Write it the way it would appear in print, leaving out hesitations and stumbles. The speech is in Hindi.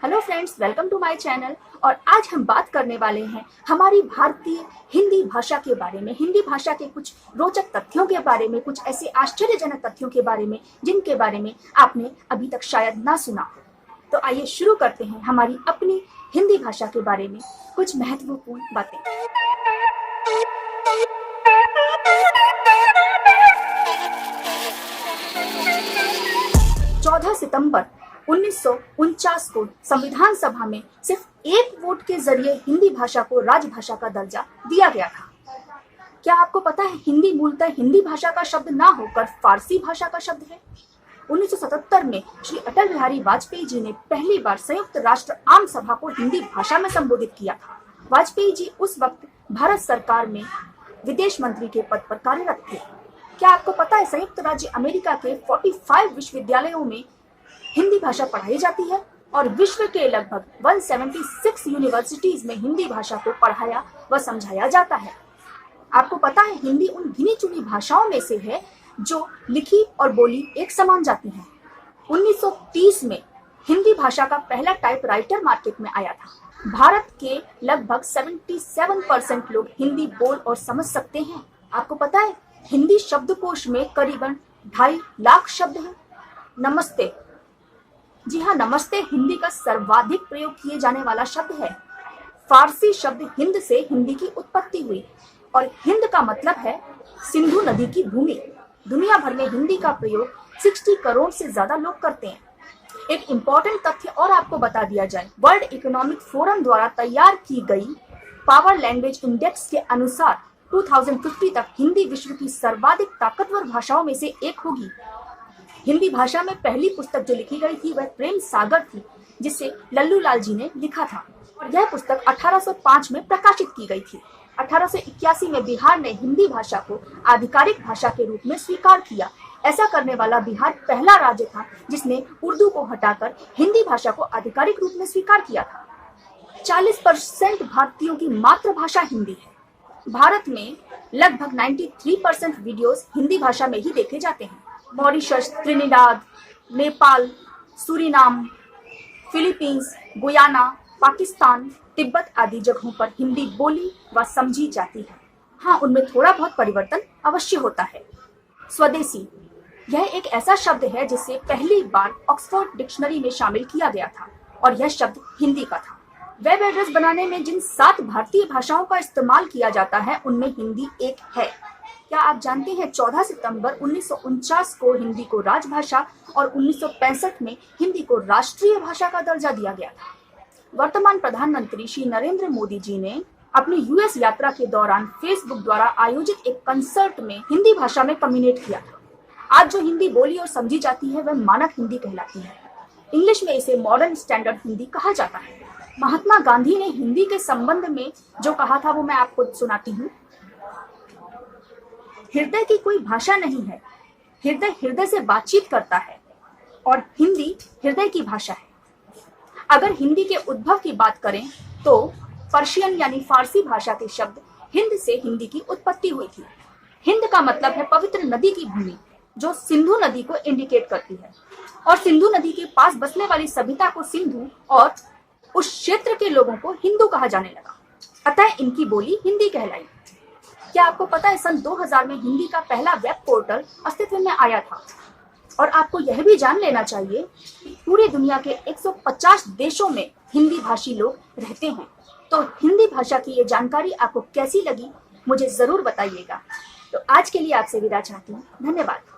Hello friends, welcome to my channel. और आज हम बात करने वाले हैं हमारी भारतीय हिंदी भाषा के बारे में, हिंदी भाषा के कुछ रोचक तथ्यों के बारे में, कुछ ऐसे आश्चर्यजनक तथ्यों के बारे में जिनके बारे में आपने अभी तक शायद ना सुना। तो आइए शुरू करते हैं हमारी अपनी हिंदी भाषा के बारे में कुछ महत्वपूर्ण बातें। 14 सितंबर 1949 को संविधान सभा में सिर्फ एक वोट के जरिए हिंदी भाषा को राजभाषा का दर्जा दिया गया था। क्या आपको पता है हिंदी मूलतः हिंदी भाषा का शब्द ना होकर फारसी भाषा का शब्द है। 1977 में श्री अटल बिहारी वाजपेयी जी ने पहली बार संयुक्त राष्ट्र आम सभा को हिंदी भाषा में संबोधित किया था। वाजपेयी जी उस वक्त भारत सरकार में विदेश मंत्री के पद पर कार्यरत थे। क्या आपको पता है संयुक्त राज्य अमेरिका के 45 विश्वविद्यालयों में हिंदी भाषा पढ़ाई जाती है और विश्व के लगभग 176 यूनिवर्सिटीज में हिंदी भाषा को पढ़ाया व समझाया जाता है। आपको पता है हिंदी उन गिनी चुनी भाषाओं में से है जो लिखी और बोली एक समान जाती है। 1930 में हिंदी भाषा का पहला टाइपराइटर मार्केट में आया था। भारत के लगभग 77% लोग हिंदी बोल और समझ सकते हैं। आपको पता है हिंदी शब्दकोश में करीबन 2.5 लाख शब्द हैं। नमस्ते, जी हाँ, नमस्ते हिंदी का सर्वाधिक प्रयोग किए जाने वाला शब्द है। फारसी शब्द हिंद से हिंदी की उत्पत्ति हुई और हिंद का मतलब है सिंधु नदी की भूमि। दुनिया भर में हिंदी का प्रयोग 60 करोड़ से ज्यादा लोग करते हैं। एक इम्पोर्टेंट तथ्य और आपको बता दिया जाए, वर्ल्ड इकोनॉमिक फोरम द्वारा तैयार की गई पावर लैंग्वेज इंडेक्स के अनुसार 2050 तक हिंदी विश्व की सर्वाधिक ताकतवर भाषाओं में से एक होगी। हिंदी भाषा में पहली पुस्तक जो लिखी गई थी वह प्रेम सागर थी, जिसे लल्लू लाल जी ने लिखा था और यह पुस्तक 1805 में प्रकाशित की गई थी। 1881 में बिहार ने हिंदी भाषा को आधिकारिक भाषा के रूप में स्वीकार किया। ऐसा करने वाला बिहार पहला राज्य था जिसने उर्दू को हटाकर हिंदी भाषा को आधिकारिक रूप में स्वीकार किया था। 40% भारतीयों की मातृभाषा हिंदी है। भारत में लगभग 93% वीडियोस हिंदी भाषा में ही देखे जाते हैं। Mauritius, Trinidad, Nepal, Suriname, Philippines, Guyana, Pakistan, Tibet आदि जगहों पर हिंदी बोली व समझी जाती है। हाँ, उनमें थोड़ा बहुत परिवर्तन अवश्य होता है। स्वदेशी, यह एक ऐसा शब्द है जिसे पहली बार ऑक्सफोर्ड डिक्शनरी में शामिल किया गया था और यह शब्द हिंदी का था। वेब एड्रेस बनाने में जिन 7 भारतीय भाषाओं का इस्तेमाल किया जाता है उनमें हिंदी एक है। क्या आप जानते हैं 14 सितंबर 1949 को हिंदी को राजभाषा और 1965 में हिंदी को राष्ट्रीय भाषा का दर्जा दिया गया था। वर्तमान प्रधानमंत्री श्री नरेंद्र मोदी जी ने अपनी यूएस यात्रा के दौरान फेसबुक द्वारा आयोजित एक कंसर्ट में हिंदी भाषा में कम्युनिकेट किया था। आज जो हिंदी बोली और समझी जाती है वह मानक हिंदी कहलाती है। इंग्लिश में इसे मॉडर्न स्टैंडर्ड हिंदी कहा जाता है। महात्मा गांधी ने हिंदी के संबंध में जो कहा था वो मैं आपको सुनाती हूँ। हृदय की कोई भाषा नहीं है, हृदय हृदय से बातचीत करता है और हिंदी हृदय की भाषा है। अगर हिंदी के उद्भव की बात करें तो पर्शियन यानी फारसी भाषा के शब्द हिंद से हिंदी की उत्पत्ति हुई थी। हिंद का मतलब है पवित्र नदी की भूमि, जो सिंधु नदी को इंडिकेट करती है और सिंधु नदी के पास बसने वाली सभ्यता को सिंधु और उस क्षेत्र के लोगों को हिंदू कहा जाने लगा, अतः इनकी बोली हिंदी कहलाई। क्या आपको पता है सन 2000 में हिंदी का पहला वेब पोर्टल अस्तित्व में आया था। और आपको यह भी जान लेना चाहिए कि पूरी दुनिया के 150 देशों में हिंदी भाषी लोग रहते हैं। तो हिंदी भाषा की ये जानकारी आपको कैसी लगी मुझे जरूर बताइएगा। तो आज के लिए आपसे विदा चाहती हूँ। धन्यवाद।